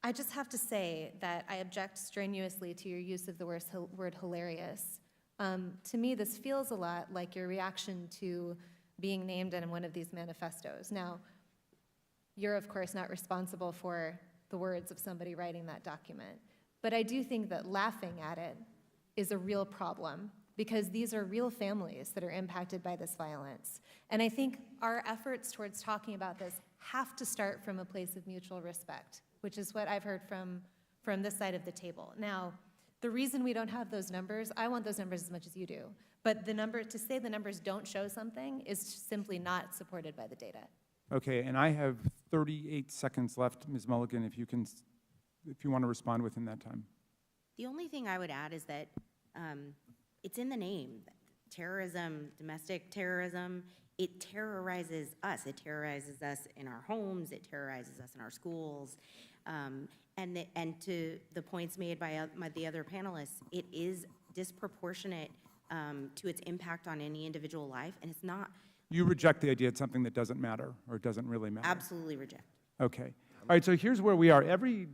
I just have to say that I object strenuously to your use of the word hilarious. To me, this feels a lot like your reaction to being named in one of these manifestos. Now, you're of course not responsible for the words of somebody writing that document, but I do think that laughing at it is a real problem because these are real families that are impacted by this violence. And I think our efforts towards talking about this have to start from a place of mutual respect, which is what I've heard from this side of the table. Now, the reason we don't have those numbers, I want those numbers as much as you do, but to say the numbers don't show something is simply not supported by the data. Okay, and I have 38 seconds left, Ms. Mulligan, if you want to respond within that time. The only thing I would add is that it's in the name. Terrorism, domestic terrorism, it terrorizes us. It terrorizes us in our homes. It terrorizes us in our schools. And to the points made by the other panelists, it is disproportionate to its impact on any individual life, and it's not. You reject the idea it's something that doesn't matter or doesn't really matter? Absolutely reject. Okay. All right, so here's where we are. Every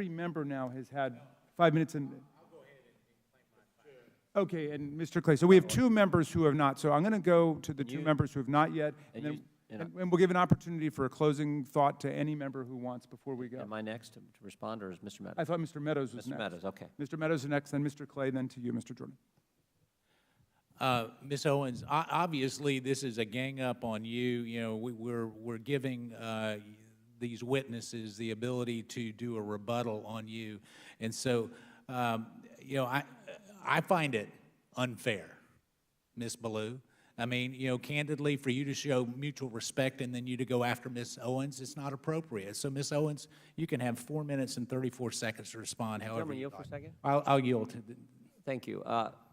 member now has had 5 minutes and... I'll go ahead and claim my time. Okay, and Mr. Clay, so we have 2 members who have not. So I'm going to go to the 2 members who have not yet, and we'll give an opportunity for a closing thought to any member who wants before we go. Am I next to respond, or is Mr. Meadows? I thought Mr. Meadows was next. Mr. Meadows, okay. Mr. Meadows is next, then Mr. Clay, then to you, Mr. Jordan. Ms. Owens, obviously this is a gang up on you. You know, we're giving these witnesses the ability to do a rebuttal on you, and so you know, I find it unfair, Ms. Ballou. I mean, you know, candidly, for you to show mutual respect and then you to go after Ms. Owens, it's not appropriate. So, Ms. Owens, you can have 4 minutes and 34 seconds to respond. However, yield for a second. I'll yield to. Thank you.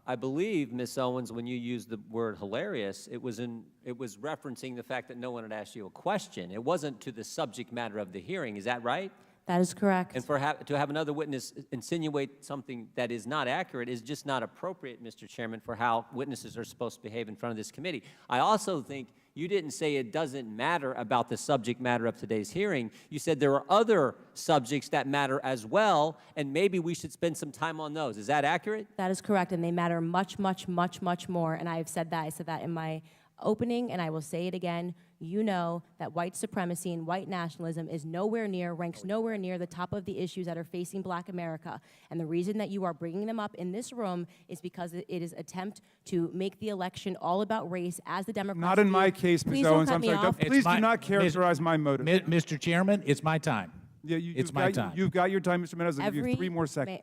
I believe, Ms. Owens, when you used the word hilarious, it was referencing the fact that no one had asked you a question. It wasn't to the subject matter of the hearing. Is that right? That is correct. And to have another witness insinuate something that is not accurate is just not appropriate, Mr. Chairman, for how witnesses are supposed to behave in front of this committee. I also think you didn't say it doesn't matter about the subject matter of today's hearing. You said there are other subjects that matter as well, and maybe we should spend some time on those. Is that accurate? That is correct, and they matter much, much, much, much more, and I have said that. I said that in my opening, and I will say it again. You know that white supremacy and white nationalism is ranks nowhere near the top of the issues that are facing Black America. And the reason that you are bringing them up in this room is because it is an attempt to make the election all about race, as the Democrats Not in my case, Ms. Owens. I'm sorry. Please do not characterize my motive. Mr. Chairman, it's my time. Yeah, it's my time. You've got your time, Mr. Meadows. I'll give you 3 more seconds.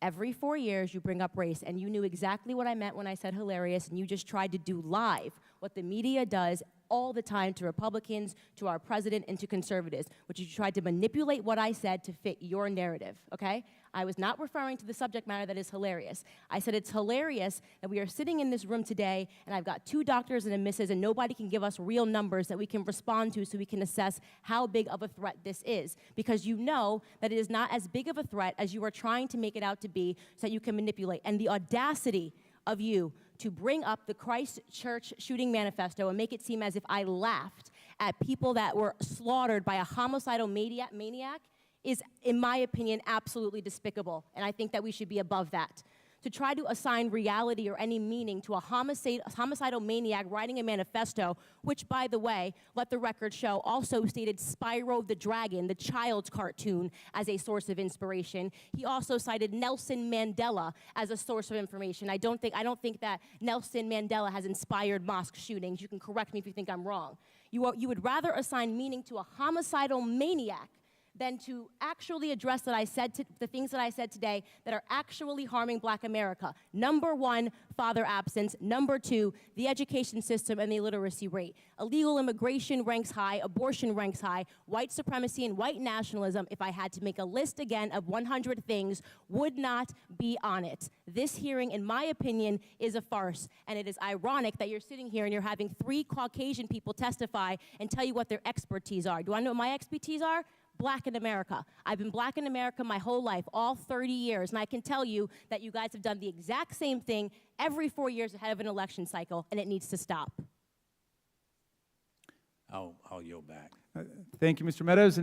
Every 4 years, you bring up race, and you knew exactly what I meant when I said hilarious, and you just tried to do live what the media does all the time to Republicans, to our president, and to conservatives, which you tried to manipulate what I said to fit your narrative, okay? I was not referring to the subject matter that is hilarious. I said it's hilarious that we are sitting in this room today, and I've got 2 doctors and a missus, and nobody can give us real numbers that we can respond to so we can assess how big of a threat this is. Because you know that it is not as big of a threat as you are trying to make it out to be so that you can manipulate. And the audacity of you to bring up the Christchurch shooting manifesto and make it seem as if I laughed at people that were slaughtered by a homicidal maniac is, in my opinion, absolutely despicable. And I think that we should be above that. To try to assign reality or any meaning to a homicidal maniac writing a manifesto, which, by the way, let the record show, also stated Spyro the Dragon, the child's cartoon, as a source of inspiration. He also cited Nelson Mandela as a source of information. I don't think that Nelson Mandela has inspired mosque shootings. You can correct me if you think I'm wrong. You would rather assign meaning to a homicidal maniac than to actually address the things that I said today that are actually harming Black America. Number 1, father absence. Number 2, the education system and the illiteracy rate. Illegal immigration ranks high, abortion ranks high, white supremacy and white nationalism, if I had to make a list again of 100 things, would not be on it. This hearing, in my opinion, is a farce, and it is ironic that you're sitting here and you're having 3 Caucasian people testify and tell you what their expertise are. Do I know what my expertise are? Black in America. I've been Black in America my whole life, all 30 years, and I can tell you that you guys have done the exact same thing every 4 years ahead of an election cycle, and it needs to stop. I'll yield back. Thank you, Mr. Meadows. And now